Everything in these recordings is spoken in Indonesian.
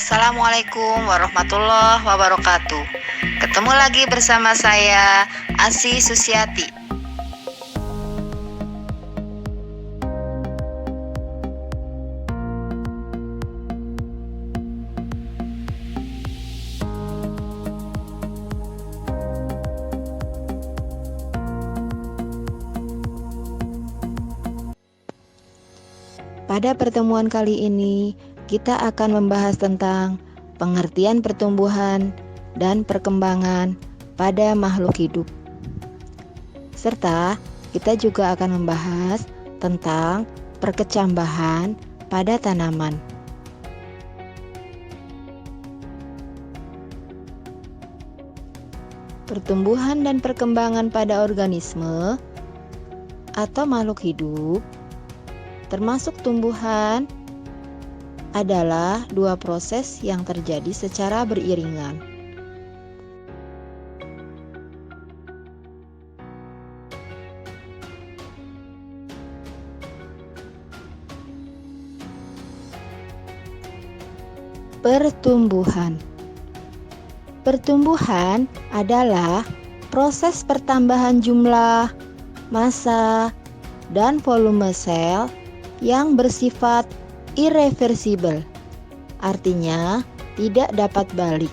Assalamualaikum warahmatullahi wabarakatuh. Ketemu lagi bersama saya, Asy Susiati. Pada pertemuan kali ini, kita akan membahas tentang pengertian pertumbuhan dan perkembangan pada makhluk hidup. Serta kita juga akan membahas tentang perkecambahan pada tanaman. Pertumbuhan dan perkembangan pada organisme atau makhluk hidup termasuk tumbuhan adalah dua proses yang terjadi secara beriringan. Pertumbuhan adalah proses pertambahan jumlah, massa, dan volume sel yang bersifat irreversibel, artinya tidak dapat balik.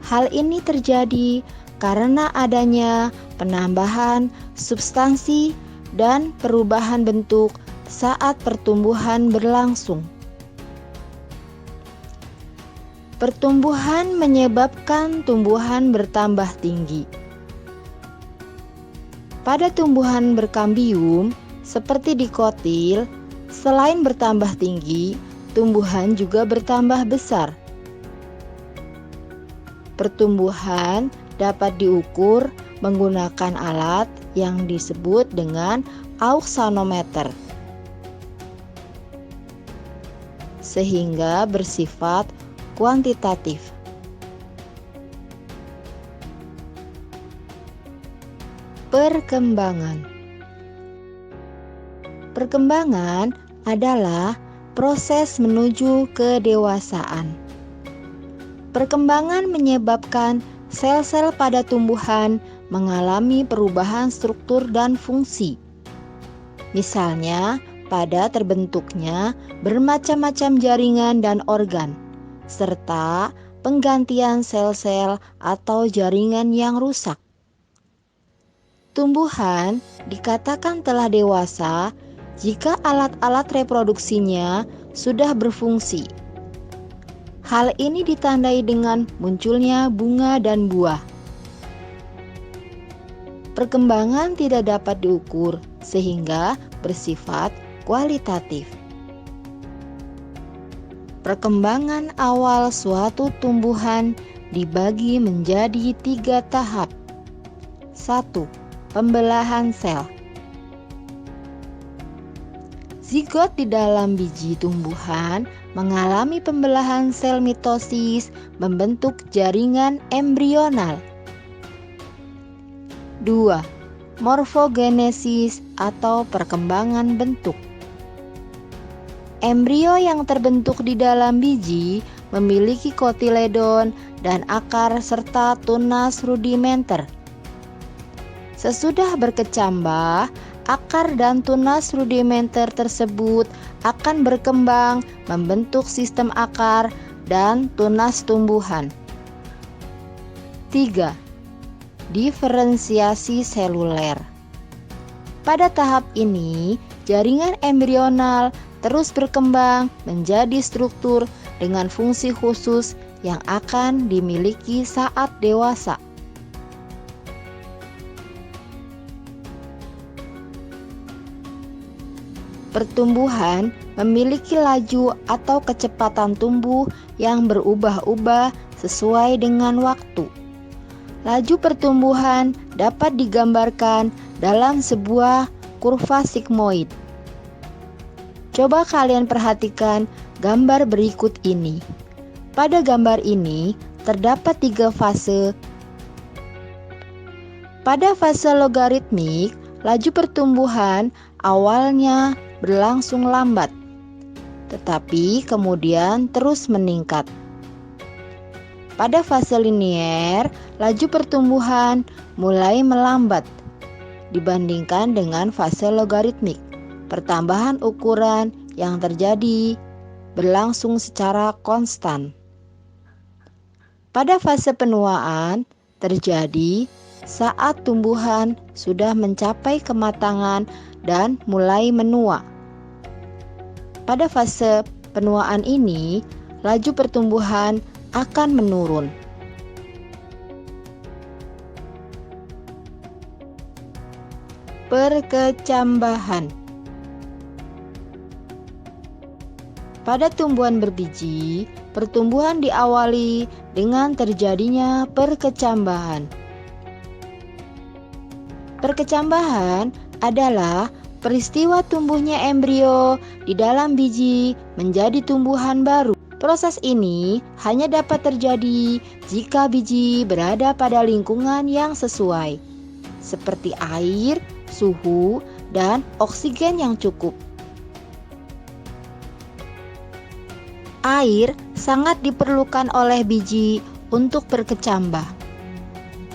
Hal ini terjadi karena adanya penambahan substansi dan perubahan bentuk saat pertumbuhan berlangsung. Pertumbuhan menyebabkan tumbuhan bertambah tinggi. Pada tumbuhan berkambium, seperti dikotil, selain bertambah tinggi, tumbuhan juga bertambah besar. Pertumbuhan dapat diukur menggunakan alat yang disebut dengan auxanometer, sehingga bersifat kuantitatif. Perkembangan adalah proses menuju kedewasaan. Perkembangan menyebabkan sel-sel pada tumbuhan mengalami perubahan struktur dan fungsi. Misalnya, pada terbentuknya bermacam-macam jaringan dan organ, serta penggantian sel-sel atau jaringan yang rusak. Tumbuhan dikatakan telah dewasa jika alat-alat reproduksinya sudah berfungsi. Hal ini ditandai dengan munculnya bunga dan buah. Perkembangan tidak dapat diukur sehingga bersifat kualitatif. Perkembangan awal suatu tumbuhan dibagi menjadi 3 tahap. 1. Pembelahan sel. Zigot di dalam biji tumbuhan mengalami pembelahan sel mitosis membentuk jaringan embrional. 2. Morfogenesis atau perkembangan bentuk. Embrio yang terbentuk di dalam biji memiliki kotiledon dan akar serta tunas rudimenter. Sesudah berkecambah, akar dan tunas rudimenter tersebut akan berkembang membentuk sistem akar dan tunas tumbuhan. 3. Diferensiasi seluler. Pada tahap ini, jaringan embrional terus berkembang menjadi struktur dengan fungsi khusus yang akan dimiliki saat dewasa. Pertumbuhan memiliki laju atau kecepatan tumbuh yang berubah-ubah sesuai dengan waktu. Laju pertumbuhan dapat digambarkan dalam sebuah kurva sigmoid. Coba kalian perhatikan gambar berikut ini. Pada gambar ini terdapat 3 fase. Pada fase logaritmik, laju pertumbuhan awalnya berlangsung lambat. tetapi kemudian terus meningkat. Pada fase linier, laju pertumbuhan mulai melambat dibandingkan dengan fase logaritmik. Pertambahan ukuran yang terjadi berlangsung secara konstan. Pada fase penuaan terjadi saat tumbuhan sudah mencapai kematangan dan mulai menua. Pada fase penuaan ini, laju pertumbuhan akan menurun. Perkecambahan. Pada tumbuhan berbiji, pertumbuhan diawali dengan terjadinya perkecambahan. Perkecambahan adalah peristiwa tumbuhnya embrio di dalam biji menjadi tumbuhan baru. Proses ini hanya dapat terjadi jika biji berada pada lingkungan yang sesuai, seperti air, suhu, dan oksigen yang cukup. Air sangat diperlukan oleh biji untuk berkecambah.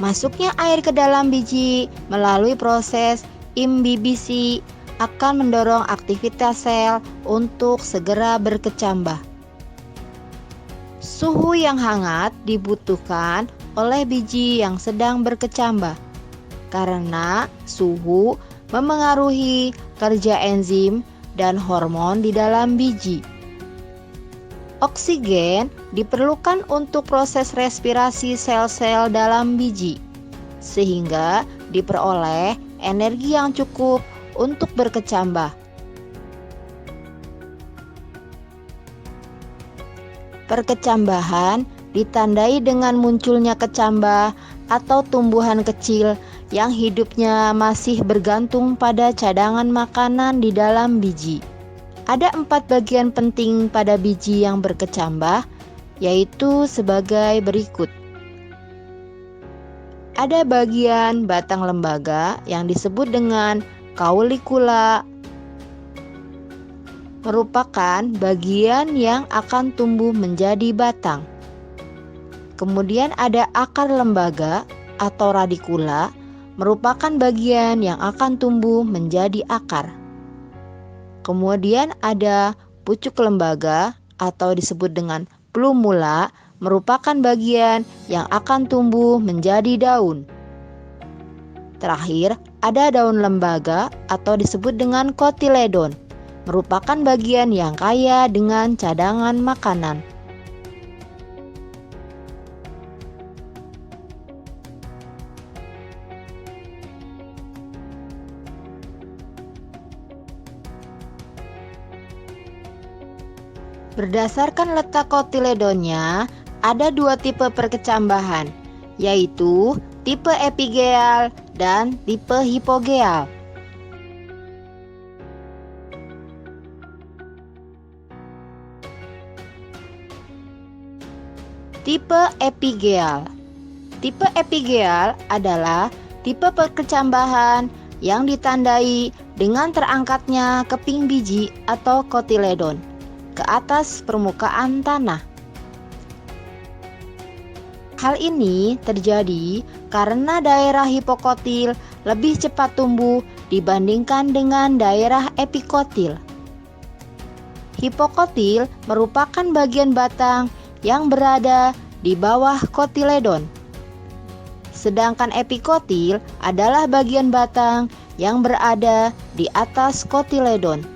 Masuknya air ke dalam biji melalui proses imbibisi akan mendorong aktivitas sel untuk segera berkecambah. Suhu yang hangat dibutuhkan oleh biji yang sedang berkecambah karena suhu memengaruhi kerja enzim dan hormon di dalam biji. Oksigen diperlukan untuk proses respirasi sel-sel dalam biji, sehingga diperoleh energi yang cukup untuk berkecambah. Perkecambahan ditandai dengan munculnya kecambah atau tumbuhan kecil yang hidupnya masih bergantung pada cadangan makanan di dalam biji. Ada 4 bagian penting pada biji yang berkecambah, yaitu sebagai berikut. Ada bagian batang lembaga yang disebut dengan kaulikula, merupakan bagian yang akan tumbuh menjadi batang. Kemudian ada akar lembaga atau radikula, merupakan bagian yang akan tumbuh menjadi akar. Kemudian ada pucuk lembaga atau disebut dengan plumula, merupakan bagian yang akan tumbuh menjadi daun. Terakhir, ada daun lembaga atau disebut dengan kotiledon, merupakan bagian yang kaya dengan cadangan makanan. Berdasarkan letak kotiledonnya, ada 2 tipe perkecambahan, yaitu tipe epigeal dan tipe hipogeal. Tipe epigeal. Tipe epigeal adalah tipe perkecambahan yang ditandai dengan terangkatnya keping biji atau kotiledon ke atas permukaan tanah. Hal ini terjadi karena daerah hipokotil lebih cepat tumbuh dibandingkan dengan daerah epikotil. Hipokotil merupakan bagian batang yang berada di bawah kotiledon. Sedangkan epikotil adalah bagian batang yang berada di atas kotiledon.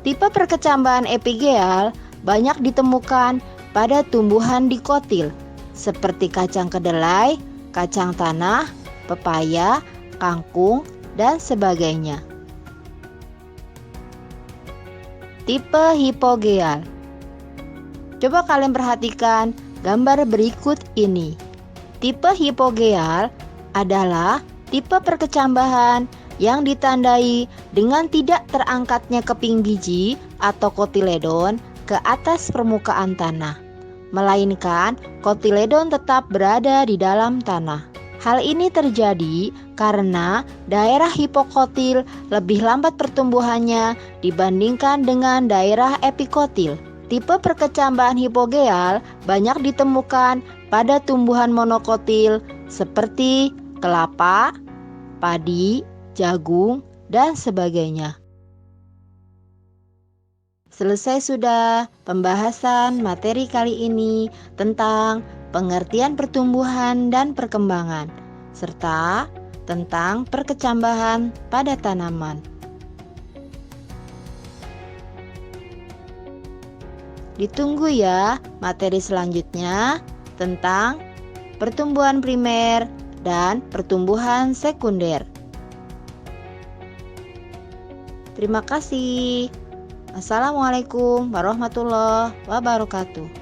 Tipe perkecambahan epigeal banyak ditemukan pada tumbuhan dikotil seperti kacang kedelai, kacang tanah, pepaya, kangkung, dan sebagainya. Tipe hipogeal. Coba kalian perhatikan gambar berikut ini. Tipe hipogeal adalah tipe perkecambahan yang ditandai dengan tidak terangkatnya keping biji atau kotiledon ke atas permukaan tanah, melainkan kotiledon tetap berada di dalam tanah. Hal ini terjadi karena daerah hipokotil lebih lambat pertumbuhannya dibandingkan dengan daerah epikotil. Tipe perkecambahan hipogeal banyak ditemukan pada tumbuhan monokotil seperti kelapa, padi, jagung, dan sebagainya. Selesai sudah pembahasan materi kali ini tentang pengertian pertumbuhan dan perkembangan, serta tentang perkecambahan pada tanaman. Ditunggu ya materi selanjutnya tentang pertumbuhan primer dan pertumbuhan sekunder. Terima kasih. Assalamualaikum warahmatullahi wabarakatuh.